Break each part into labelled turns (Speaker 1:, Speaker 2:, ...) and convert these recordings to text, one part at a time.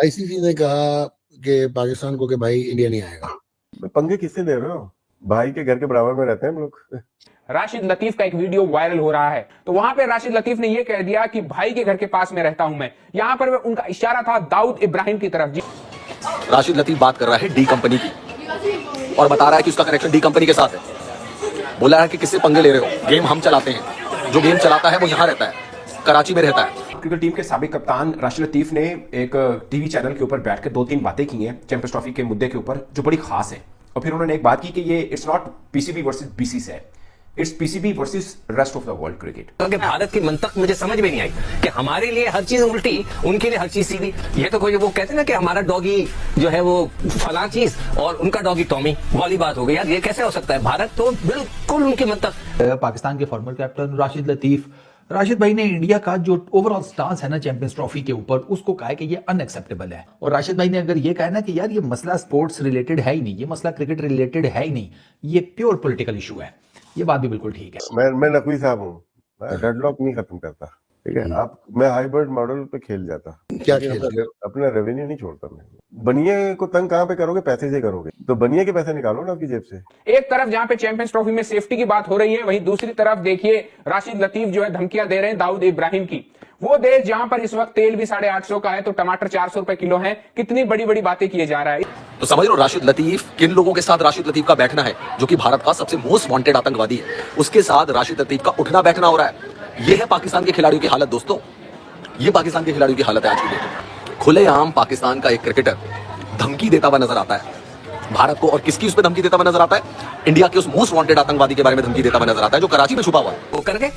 Speaker 1: ICC ने कहा कि पाकिस्तान को कि भाई इंडिया नहीं आएगा।
Speaker 2: पंगे किससे ले रहे हो? भाई के घर के बराबर में रहते हैं हम लोग।
Speaker 3: राशिद लतीफ का एक वीडियो वायरल हो रहा है, तो वहां पे राशिद लतीफ ने यह कह दिया कि भाई के घर के पास में रहता हूं मैं। यहां पर उनका इशारा था दाऊद इब्राहिम की तरफ। जी,
Speaker 4: राशिद लतीफ बात कर रहा है डी कंपनी की और बता रहा है कि उसका कनेक्शन डी कंपनी के साथ है। बोला है कि किससे पंगे ले रहे हो, गेम हम चलाते हैं, जो गेम चलाता है वो यहाँ रहता है, कराची में रहता है।
Speaker 5: क्रिकेट टीम के साबिक कप्तान राशिद लतीफ ने एक टीवी चैनल के ऊपर बैठकर 2-3 बातें की हैं चैंपियंस ट्रॉफी के मुद्दे के ऊपर, जो बड़ी खास है। और फिर उन्होंने एक बात की कि ये it's not PCB versus BCCI, it's PCB versus rest of the world cricket.
Speaker 6: क्योंकि भारत की मंतक मुझे समझ में नहीं आई कि हमारे लिए हर चीज उल्टी, उनके लिए हर चीज सीधी। ये तो कोई वो कहते हैं ना कि हमारा डॉगी जो है वो फला चीज और उनका डॉगी टॉमी, वाली बात हो गई। यार ये कैसे हो सकता है? भारत तो बिल्कुल उनकी मंतक।
Speaker 7: पाकिस्तान के फॉर्मर कैप्टन राशिद लतीफ, राशिद भाई ने इंडिया का जो ओवरऑल स्टांस है ना चैंपियंस ट्रॉफी के ऊपर, उसको कहा है कि ये अनएक्सेप्टेबल है। और राशिद भाई ने अगर ये कहा ना कि यार ये मसला स्पोर्ट्स रिलेटेड है ही नहीं, ये मसला क्रिकेट रिलेटेड है ही नहीं, ये प्योर पॉलिटिकल इशू है, ये बात भी बिल्कुल ठीक है।
Speaker 2: मैं नकवी साहब हूँ, मैं डेडलॉक नहीं खत्म करता, ठीक है। आप मैं हाइब्रिड मॉडल पे खेल जाता,
Speaker 1: क्या खेल?
Speaker 2: अपना रेवेन्यू नहीं छोड़ता मैं। बनिए को तंग कहाँ पे करोगे? पैसे से करोगे, तो बनिए के पैसे निकालो ना आपकी जेब से।
Speaker 3: एक तरफ जहां पे चैंपियंस ट्रॉफी में सेफ्टी की बात हो रही है, वहीं दूसरी तरफ देखिए राशिद लतीफ जो है धमकियां दे रहे हैं दाऊद इब्राहिम की। वो देश जहां पर इस वक्त तेल भी 850 का है तो टमाटर 400 रुपए किलो है। कितनी बड़ी बड़ी बातें किए जा रहा है।
Speaker 4: तो समझ लो राशिद लतीफ किन लोगों के साथ राशिद लतीफ का बैठना है, जो कि भारत का सबसे मोस्ट वांटेड आतंकवादी है, उसके साथ राशिद लतीफ का उठना बैठना हो रहा है। ये है पाकिस्तान के खिलाड़ियों की हालत दोस्तों, ये पाकिस्तान के खिलाड़ियों की हालत है आज की डेट में। खुलेआम पाकिस्तान का एक क्रिकेटर धमकी देता हुआ नजर आता है भारत को, और किसकी उस पर धमकी देता हुआ नजर आता है? इंडिया के उस मोस्ट वांटेड आतंकवादी के बारे में धमकी देता हुआ नजर आता है, जो कराची में छुपा हुआ है।
Speaker 6: वो करके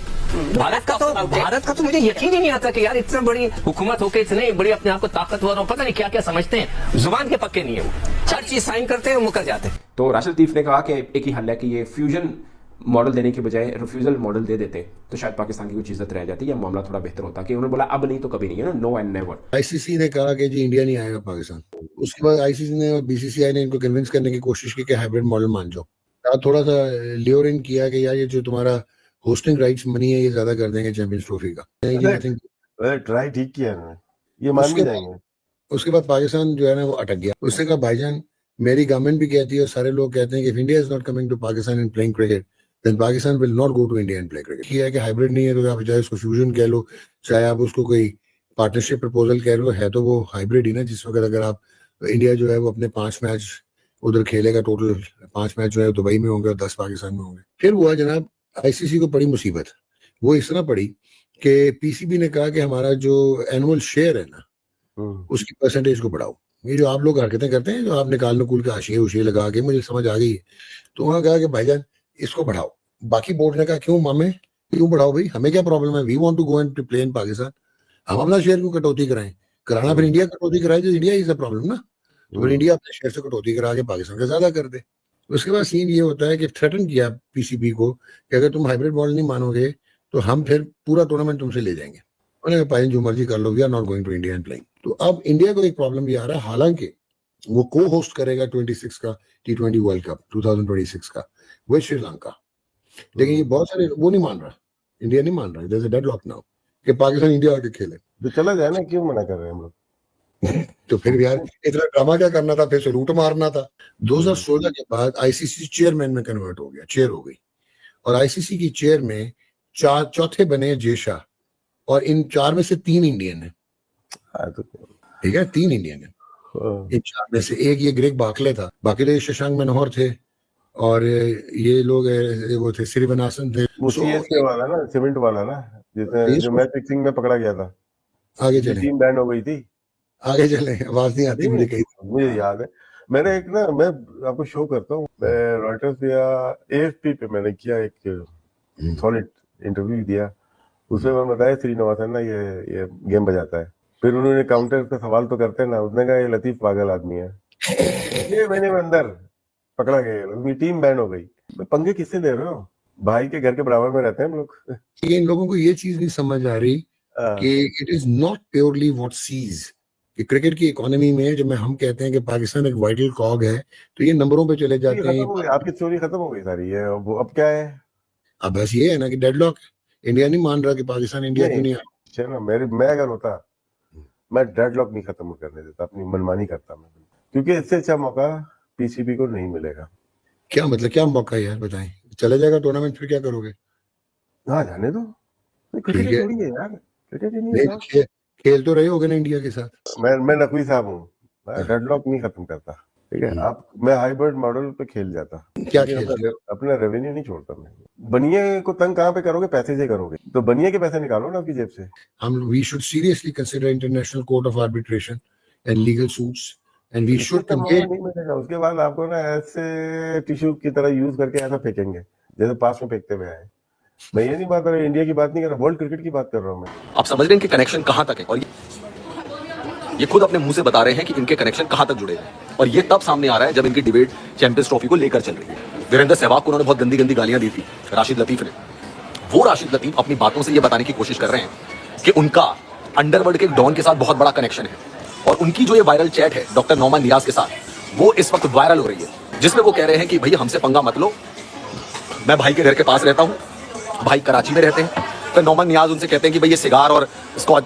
Speaker 6: भारत का तो मुझे यकीन ही नहीं आता कि यार इतना बड़ी हुकूमत होके इतने बड़ी अपने आप को ताकतवर और पता नहीं क्या क्या समझते हैं, जुबान के पक्के नहीं है वो, हर चीज साइन करते हैं मुकर जाते हैं।
Speaker 5: तो राशिद लतीफ ने कहा कि एक ही हल है कि ये फ्यूजन मॉडल देने के बजाय रिफ्यूजल मॉडल दे देते तो शायद पाकिस्तान की कुछ इज्जत रह जाती या मामला थोड़ा बेहतर होता। कि उन्होंने बोला अब नहीं तो कभी नहीं है ना, नो एंड नेवर।
Speaker 1: आईसीसी ने कहा कि जी इंडिया नहीं आएगा पाकिस्तान। उसके बाद आईसीसी ने और बीसीसीआई ने इनको कन्विंस करने की कोशिश की कि हाइब्रिड मॉडल मान जाओ। थोड़ा सा लियोर इन किया कि यार ये जो तुम्हारा होस्टिंग राइट्स मनी है ये ज्यादा कर देंगे चैंपियंस ट्रॉफी का।
Speaker 2: ट्राई ठीक किया इन्होंने, ये मान भी जाएंगे।
Speaker 1: उसके बाद पाकिस्तान जो है ना वो अटक गया। उससे कहा भाईजान मेरी गवर्नमेंट भी कहती है और सारे लोग कहते हैं कि if India is not coming to Pakistan and playing cricket then Pakistan will not go to India and play cricket. ये है कि हाइब्रिड नहीं है तो आप चाहे उसको फ्यूजन कह लो, चाहे आप उसको कोई पार्टनरशिप प्रपोजल कह लो, है तो वो हाइब्रिड ही ना। जिस वक्त अगर आप इंडिया जो है वो अपने 5 मैच उधर खेलेगा, टोटल 5 मैच जो है दुबई में होंगे और 10 पाकिस्तान में होंगे। फिर हुआ जनाब आईसीसी को बड़ी मुसीबत, वो इस तरह पड़ी कि पीसीबी ने कहा कि हमारा जो एनुअल शेयर है ना उसकी परसेंटेज को बढ़ाओ। ये जो आप लोग हरकतें करते हैं, जो आप निकाल नकूल के हाशिए उशिए लगा के, मुझे समझ आ गई है। तो उन्होंने कहा कि भाईजान इसको बढ़ाओ। बाकी बोर्ड ने कहा क्यों मामे, क्यों बढ़ाओ भाई, हमें क्या प्रॉब्लम है, we want to go and play in Pakistan. हम अपना शेयर क्यों कटौती कराएं? कराना फिर इंडिया कटौती कराए तो इंडिया इज द प्रॉब्लम ना। तो फिर इंडिया अपने शेयर से कटौती करा के पाकिस्तान का ज्यादा कर दे। उसके बाद सीन ये होता है कि थ्रेटन किया पीसीबी को कि अगर तुम हाइब्रिड मॉडल नहीं मानोगे तो हम फिर पूरा टूर्नामेंट तुमसे ले जाएंगे। उन्होंने कहा जो मर्जी कर लो, we are not going to India and playing. तो अब इंडिया को एक प्रॉब्लम भी आ रहा है, हालांकि वो को होस्ट करेगा 26 का T20 वर्ल्ड कप 2026 का विद श्रीलंका, लेकिन ये बहुत सारे वो नहीं मान रहा, इंडिया नहीं मान रहा है। There is a deadlock now कि पाकिस्तान इंडिया आके खेले।
Speaker 2: तो चला जाए ना, क्यों मना कर रहे हैं हम लोग?
Speaker 1: तो फिर यार इतना ड्रामा क्या करना था, फिर से रूट मारना था। 2016 के बाद आईसीसी चेयरमैन में कन्वर्ट हो गया, चेयर हो गई, और आईसीसी की चेयर में चौथे बने जय शाह, और इन 4 में से 3 इंडियन है। ठीक है, 3 इंडियन है इन 4 में से। एक ये ग्रेग बाकले था, बाकी तो ये शशांक मनोहर थे, और ये लोग वो थे श्रीवनासन थे।
Speaker 2: वाला ना, सीमेंट वाला ना, जिसने जो मैच फिक्सिंग में पकड़ा गया था। आगे चले, टीम बैन हो गई थी।
Speaker 1: आगे चले, आवाज नहीं आती मुझे कहीं।
Speaker 2: मुझे याद है, मैंने एक ना, मैं आपको शो करता हूँ, मैं रॉयटर्स या एएफपी पे मैंने किया एक सॉलिड इंटरव्यू दिया। उसमें मैं बताया श्रीनिवासन ना ये गेम बजाता है। फिर उन्होंने काउंटर पे सवाल तो करते ना, उसने कहा ये लतीफ पागल आदमी है। 6 महीने में अंदर पकड़ा गया, टीम बैन हो गई। पंगे किससे ले रहे हो? भाई के घर के बराबर में रहते हैं हम लोग।
Speaker 1: इन लोगों को ये चीज नहीं समझ आ रही कि it is not purely what sees कि क्रिकेट की इकोनॉमी में जब हम कहते हैं कि पाकिस्तान एक वाइटल कॉग है, तो ये नंबरों पे चले जाते हैं।
Speaker 2: आपकी स्टोरी खत्म हो गई सारी है, वो अब क्या है?
Speaker 1: अब बस ये है ना कि डेडलॉक, इंडिया नहीं मान रहा कि पाकिस्तान इंडिया क्यों नहीं आया।
Speaker 2: मैं अगर होता, मैं डेडलॉक नहीं खत्म करने देता, अपनी मनमानी करता मैं, क्योंकि इससे अच्छा मौका पीसीबी को नहीं मिलेगा।
Speaker 1: क्या मतलब, क्या मौका है यार, बताएं। चला जाएगा टूर्नामेंट, फिर क्या करोगे?
Speaker 2: हाँ जाने दो, क्रिकेट
Speaker 1: ठीक है।
Speaker 2: थोड़ी है यार, क्रिकेट ही नहीं
Speaker 1: नहीं,
Speaker 2: है।
Speaker 1: खेल तो रहे होगे ना इंडिया के साथ।
Speaker 2: मैं नकवी साहब हूँ, मैं डेडलॉक नहीं खत्म करता, ठीक है। आप मैं हाइब्रिड मॉडल पे खेल जाता,
Speaker 1: क्या
Speaker 2: लेकिन
Speaker 1: खेलते
Speaker 2: अपना रेवेन्यू नहीं छोड़ता मैं। बनिए को तंग कहाँ पे करोगे, पैसे से करोगे, तो बनिए के पैसे निकालो ना आपकी जेब से।
Speaker 1: हम we should seriously consider international court of arbitration and legal suits and we should
Speaker 2: इसका मौका
Speaker 1: कंपेयर।
Speaker 2: नहीं मिलेगा, उसके बाद आपको ना ऐसे टिश्यू की तरह यूज करके ऐसा फेंकेंगे जैसे पास में फेंकते हुए आए। मैं ये नहीं बात कर रहा, इंडिया की बात नहीं कर रहा, वर्ल्ड क्रिकेट की बात कर रहा हूँ मैं।
Speaker 4: आप समझ रहे हैं कि कनेक्शन कहां तक है, और ये खुद अपने मुंह से बता रहे हैं कि इनके कनेक्शन कहां तक जुड़े हैं। और ये तब सामने आ रहा है जब इनकी डिबेट चैंपियंस ट्रॉफी को लेकर चल रही है। वीरेंद्र सहवाग को उन्होंने बहुत गंदी गंदी गालियां दी थी राशिद लतीफ ने। वो राशिद लतीफ अपनी बातों से ये बताने की कोशिश कर रहे हैं कि उनका अंडरवर्ल्ड के डॉन के साथ बहुत बड़ा कनेक्शन है। और उनकी जो ये वायरल चैट है डॉक्टर नौमान नियाज के साथ, वो इस वक्त वायरल हो रही है, जिसमें वो कह रहे हैं कि भैया हमसे पंगा मत लो, मैं भाई के घर के पास रहता हूँ, भाई कराची में रहते हैं। फिर नौमान नियाज उनसे कहते हैं कि भाई ये सिगार और स्कॉच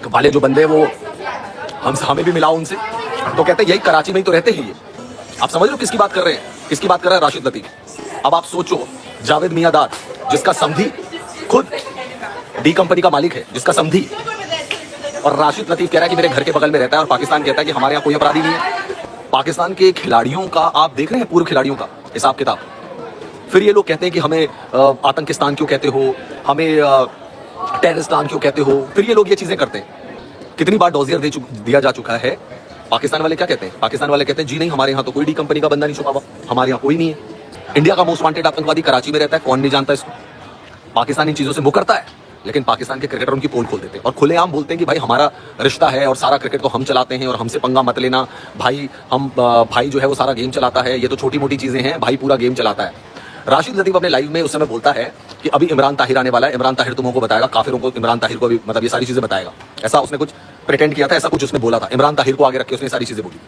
Speaker 4: वाले जो बंदे हैं वो हमें भी मिलाओ उनसे। तो कहते हैं यही कराची में ही तो रहते हैं ये। आप समझ रहे हो किसकी बात कर रहे हैं? किसकी बात कर रहा है? राशिद लतीफ। अब आप सोचो, जावेद मियादाद जिसका समधी खुद डी कंपनी का मालिक है, जिसका समधी, और राशिद लतीफ कह रहा है कि मेरे घर के बगल में रहता है, और पाकिस्तान कहता है कि हमारे यहाँ कोई अपराधी नहीं है। पाकिस्तान के खिलाड़ियों का आप देख रहे हैं, पूर्व खिलाड़ियों का हिसाब किताब। फिर ये लोग कहते हैं कि हमें आतंकिस्तान क्यों कहते हो, हमें टेररिस्तान क्यों कहते हो। फिर ये लोग ये चीजें करते हैं। कितनी बार डॉजियर दिया जा चुका है। पाकिस्तान वाले क्या कहते हैं? पाकिस्तान वाले कहते हैं जी नहीं, हमारे यहाँ तो कोई डी कंपनी का बंदा नहीं छुपा हुआ, हमारे यहाँ कोई नहीं है। इंडिया का मोस्ट वांटेड आतंकवादी कराची में रहता है, कौन नहीं जानता इसको। पाकिस्तान इन चीजों से मुंह करता है, लेकिन पाकिस्तान के क्रिकेटर उनकी पोल खोल देते हैं और खुलेआम बोलते हैं कि भाई हमारा रिश्ता है और सारा क्रिकेट तो हम चलाते हैं और हमसे पंगा मत लेना भाई। भाई जो है वो सारा गेम चलाता है, ये तो छोटी मोटी चीजें हैं, भाई पूरा गेम चलाता है। राशिद लतीफ अपने लाइव में उस समय बोलता है कि अभी इमरान ताहिर आने वाला है, इमरान ताहिर तुमको बताएगा, काफिरों को इमरान ताहिर को भी मतलब ये सारी चीजें बताएगा। ऐसा उसने कुछ प्रिटेंड किया था, ऐसा कुछ उसने बोला था। इमरान ताहिर को आगे रख के उसने सारी चीजें बोली।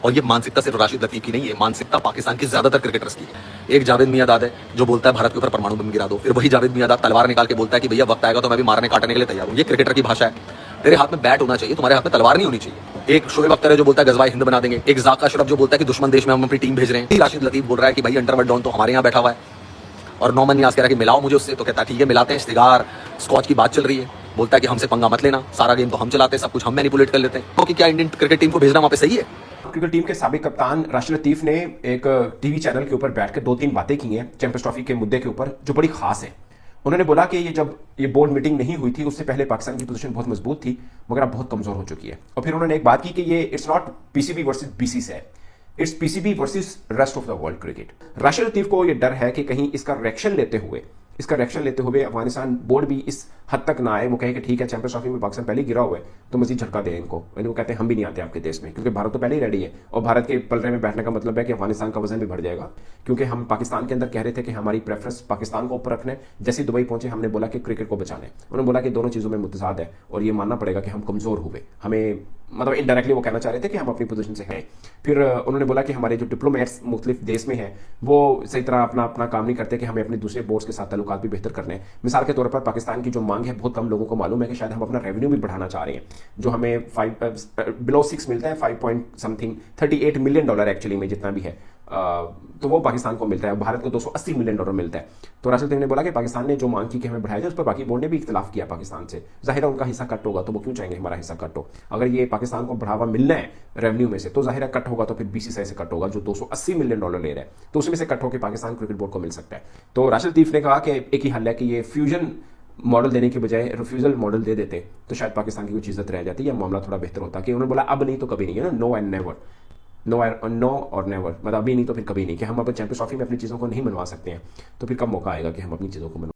Speaker 4: और ये मानसिकता सिर्फ राशिद लतीफ की नहीं है, मानसिकता पाकिस्तान के ज्यादातर क्रिकेटर्स की है। एक जावेद मियादाद है जो बोलता है भारत के ऊपर परमाणु बम गिरा दो, फिर वही जावेद मियादाद तलवार निकाल के बोलता है कि भैया वक्त आएगा तो मैं भी मारने काटने के लिए तैयार हूँ। ये क्रिकेटर की भाषा है। तेरे हाथ में बैट होना चाहिए, तुम्हारे हाथ में तलवार नहीं होनी चाहिए। एक शोएब अख्तर है जो बोलता है गजवाए हिंद बना देंगे, एक जाका अशरफ जो बोलता है कि दुश्मन देश में हम अपनी टीम भेज रहे हैं। राशिद लतीफ बोल रहा है कि भाई अंडरवर्ल्ड डॉन तो हमारे यहाँ बैठा हुआ है। और नौमान नियाज कह रहा है कि मिलाओ मुझे उससे, तो कहता है ठीक है मिलाते हैं। सिगार स्कॉच की बात चल रही है, बोलता है कि हमसे पंगा मत लेना, सारा गेम तो हम चलाते हैं, सब कुछ हम मैनिपुलेट कर लेते हैं। तो क्या इंडियन क्रिकेट टीम को भेजना वहां पे सही है?
Speaker 5: क्रिकेट टीम के साबिक कप्तान राशिद लतीफ ने एक टीवी चैनल के ऊपर बैठकर 2-3 बातें की हैं चैंपियंस ट्रॉफी के मुद्दे के ऊपर जो बड़ी खास है। उन्होंने बोला कि जब ये बोर्ड मीटिंग नहीं हुई थी उससे पहले पाकिस्तान की पोजीशन बहुत मजबूत थी, मगर अब बहुत कमजोर हो चुकी है। और फिर उन्होंने एक बात की कि ये it's not PCB versus BCCI है, it's PCB versus rest of the world cricket. Rashid Latif को ये डर है कि कहीं इसका रिएक्शन लेते हुए अफगानिस्तान बोर्ड भी इस हद तक ना आए, वो कहे कि ठीक है चैंपियंस ट्रॉफी में पाकिस्तान पहले गिरा हुआ है तो मजीद झटका दें इनको। यानी वो कहते हैं हम भी नहीं आते आपके देश में, क्योंकि भारत तो पहले ही रेडी है। और भारत के पलड़े में बैठने का मतलब है कि अफगानिस्तान का वजन भी बढ़ जाएगा, क्योंकि हम पाकिस्तान के अंदर कह रहे थे कि हमारी प्रेफरेंस पाकिस्तान को ऊपर रखने। जैसे दुबई पहुंचे हमने बोला कि क्रिकेट को बचाने, उन्होंने बोला कि दोनों चीज़ों में मुतजाद है और ये मानना पड़ेगा कि हम कमजोर हुए। हमें मतलब इनडायरेक्टली वो कहना चाह रहे थे कि हम अपनी पोजीशन से हैं। फिर उन्होंने बोला कि हमारे जो डिप्लोमेट्स मुख्तलिफ देश में हैं वो सही तरह अपना काम नहीं करते, कि हमें अपने दूसरे बोर्ड्स के साथ ताल्लुकात भी बेहतर करने हैं। मिसाल के तौर पर पाकिस्तान की जो मांग है बहुत कम लोगों को मालूम है कि शायद हम अपना रेवेन्यू भी बढ़ाना चाह रहे हैं। जो हमें बिलो 6 मिलता है, 5 पॉइंट समथिंग $38 मिलियन एक्चुअली में जितना भी है, तो वो पाकिस्तान को मिलता है। भारत को $280 मिलियन मिलता है। तो राशिद लतीफ ने बोला कि पाकिस्तान ने जो मांग की कि हमें बढ़ाया जाए, उस पर बाकी बोर्ड ने भी इख्तिलाफ किया पाकिस्तान से। जाहिर है उनका हिस्सा कट होगा, तो वो क्यों चाहेंगे हमारा हिस्सा कट हो? अगर ये पाकिस्तान को बढ़ावा मिलना है रेवेन्यू में से तो जाहिर है कट होगा, तो फिर बीसीसीआई से कट होगा जो $280 मिलियन ले रहा है, तो उसमें से कट होकर पाकिस्तान क्रिकेट बोर्ड को मिल सकता है। तो राशिद लतीफ ने कहा कि एक ही हल है कि ये फ्यूजन मॉडल देने के बजाय रिफ्यूजल मॉडल दे देते तो शायद पाकिस्तान की कुछ इज्जत रह जाती या मामला थोड़ा बेहतर होता। कि उन्होंने बोला अब नहीं तो कभी नहीं है ना, नो एंड नेवर, नो और नेवर, मतलब अभी नहीं तो फिर कभी नहीं, कि हम अब चैंपियंस ट्रॉफी में अपनी चीज़ों को नहीं मनवा सकते हैं तो फिर कब मौका आएगा कि हम अपनी चीज़ों को मनवा